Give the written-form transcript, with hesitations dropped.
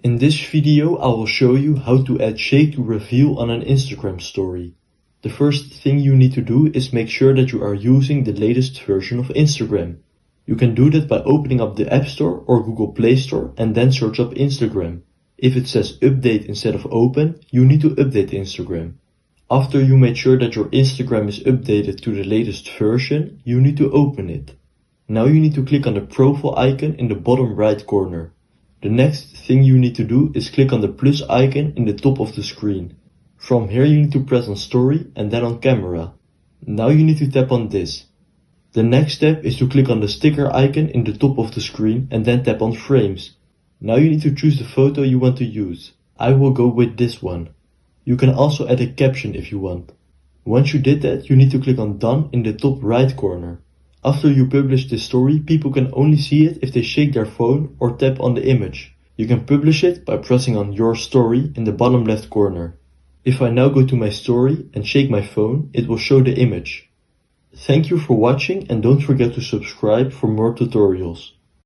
In this video I will show you how to add shake to reveal on an Instagram story. The first thing you need to do is make sure that you are using the latest version of Instagram. You can do that by opening up the App Store or Google Play Store and then search up Instagram. If it says update instead of open, you need to update Instagram. After you made sure that your Instagram is updated to the latest version, you need to open it. Now you need to click on the profile icon in the bottom right corner. The next thing you need to do is click on the plus icon in the top of the screen. From here you need to press on story and then on camera. Now you need to tap on this. The next step is to click on the sticker icon in the top of the screen and then tap on frames. Now you need to choose the photo you want to use. I will go with this one. You can also add a caption if you want. Once you did that, you need to click on done in the top right corner. After you publish this story, people can only see it if they shake their phone or tap on the image. You can publish it by pressing on your story in the bottom left corner. If I now go to my story and shake my phone, it will show the image. Thank you for watching and don't forget to subscribe for more tutorials.